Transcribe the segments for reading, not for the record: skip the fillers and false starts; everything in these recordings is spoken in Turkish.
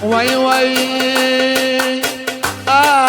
وي وي آه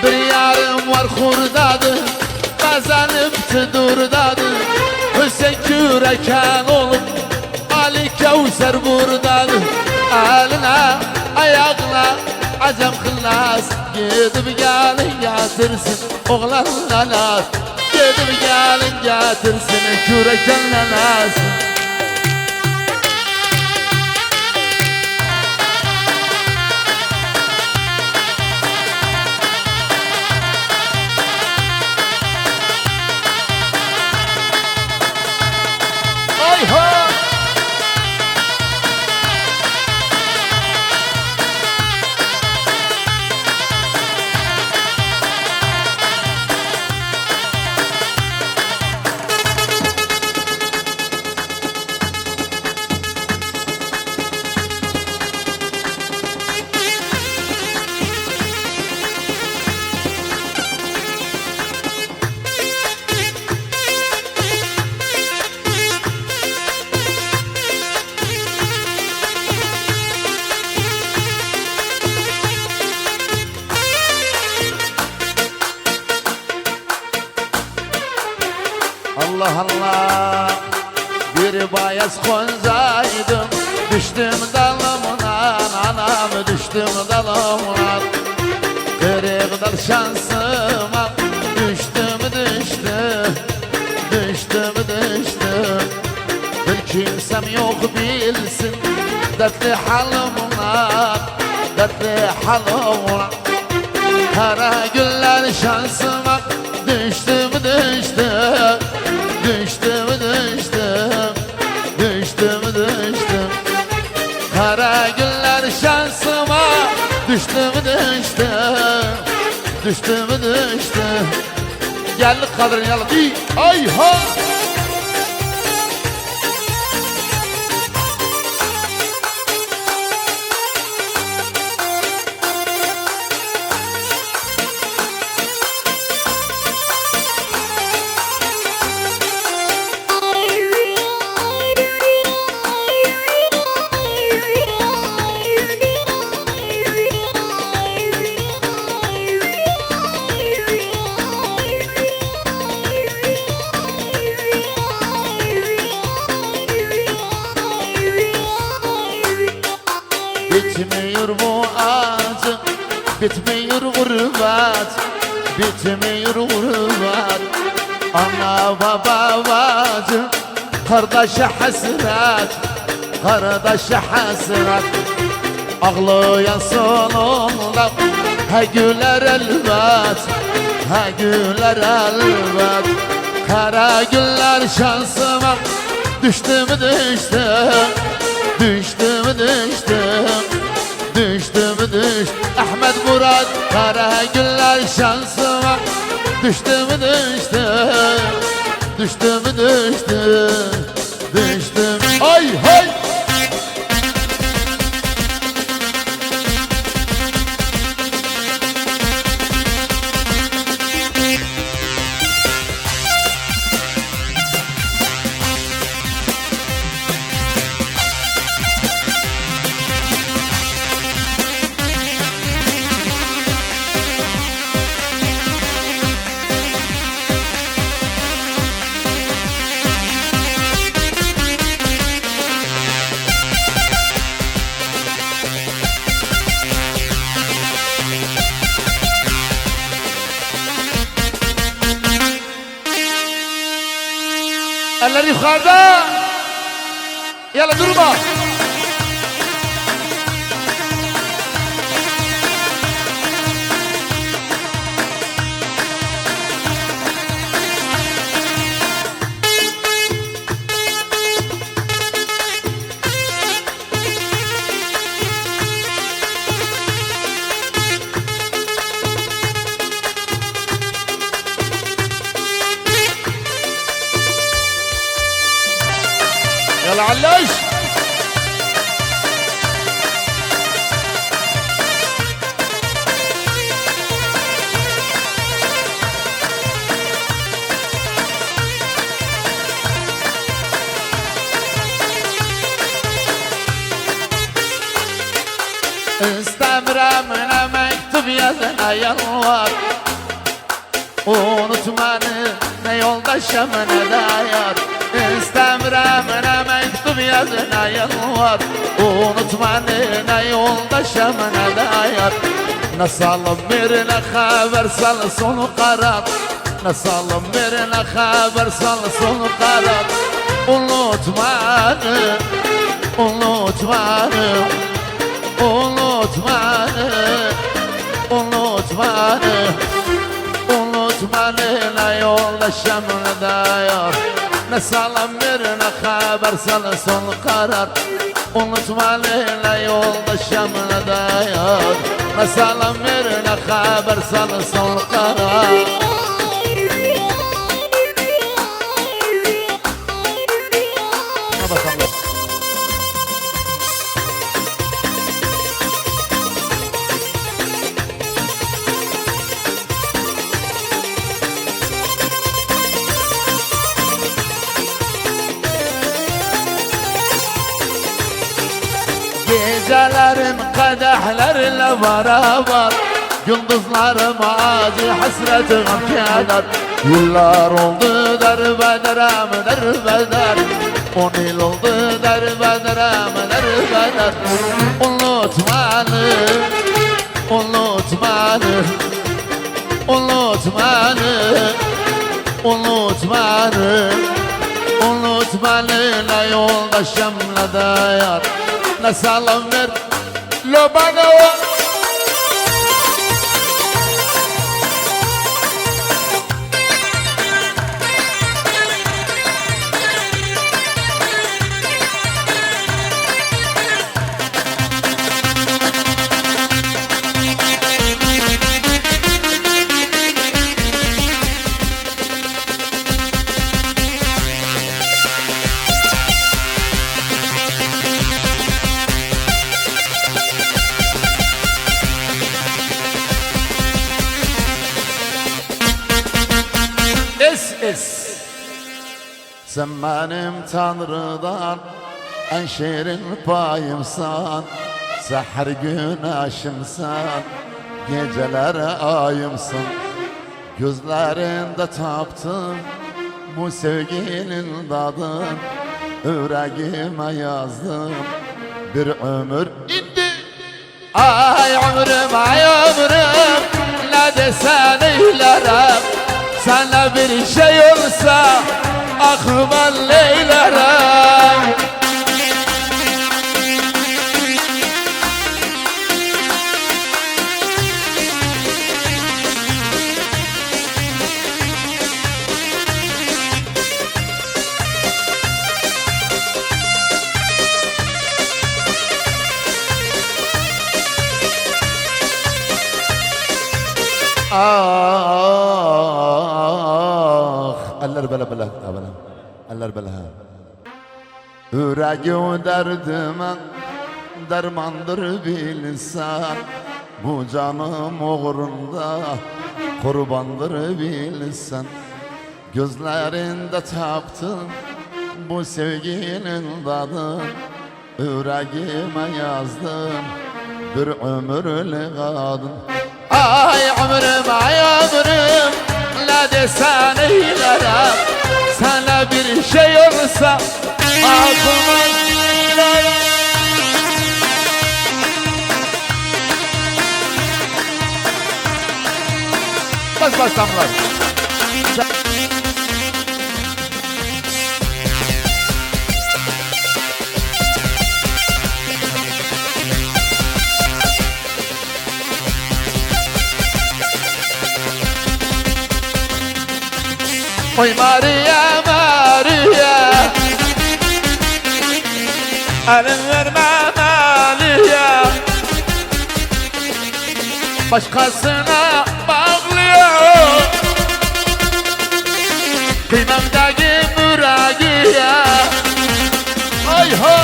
بريارم والخرداdı kazanıp durdadı Hüseyin Kürekan olup Ali Kevser buradadı Eline ayağına acem kıllas Gidip gelin getirsin oğlanla naz Gidip gelin getirsin Kürekan'la naz Allah Allah bir bayaz konzaydım Düştüm dalımdan anam düştüm dalımdan Kırık dal şansıma düştüm Bir kimsem yok bilsin dertli halımdan Kara günler şansıma düştüm Kara günler şansıma düştüm Geldik kadrin yalan ay ha Bitmiyor bu acı, bitmiyor gurbet, bitmiyor gurbet Ana baba bacı, kardeşe hasret, Ağlayan sonunda he güler elbet, Kara günler şansıma düştüm Ahmet Murat kara günler şansıma düştüm ay hay Eller yukarıda. Yalla durma. يلا علاش İstemiramına mektup yazına yalvar. Unutma ne yoldaşım ne de yar. İstemiramına mektup yazına yalvar. Unutma ne yoldaşım ne de yar. Nasalım birine haber sal sonu karar. Nasalım birine haber sal sonu karar. Unutma unutma unutma unutma unutma ne yoldaşım ne de yar. Nasalım birine haber sal sonu karar. Unutma ne yoldaşım ne de yar. Nasalım birine haber sal sonu karar. Gecelerim kadehlerle beraber, gündüzlerim acı hasretim keder. Yıllar oldu derbederem derbeder, 10 yıl oldu derbederem derbeder. Unutma unutma unutma unutma unutma ne yoldaşım ne de yar. Nasalım ver lo bana o. Sen benim Tanrı'dan en şirin payımsan. Seher güneşimsen, gecelere ayımsın. Gözlerinde taptım bu sevginin tadın. Yüreğime yazdım bir ömür indi. Ay ömrüm ay ömrüm, ne desen eylerim. Sana bir şey olsa aklıma neylerim. Eller bele bele eller bele. Yüreğim derdime dermandır bilsen. Bu canım uğrunda kurbandır bilsen. Gözlerinde taptım bu sevginin tadın. Yüreğime yazdım bir ömürlük adın. Ay ömrüm ay ömrüm, ne desen eylerim. Sana bir şey olsa aklıma neylerim. Bas bas damlar. Oy Maria Maria, elin verme Maria. Başkasına bağlıyor kıymamdaki müragiye. Ay ha.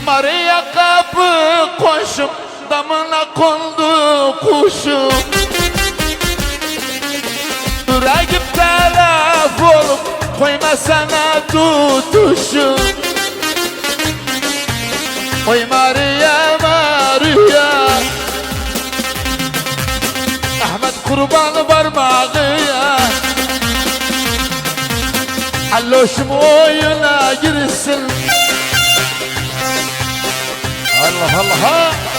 Maria kapı koşum damına kondu kuşum. Yüreğim telef olup koyma sana tutuşum. Oy Maria Maria, Ahmet kurban parmağıya. Alloşum oyuna girsin. Allah Allah.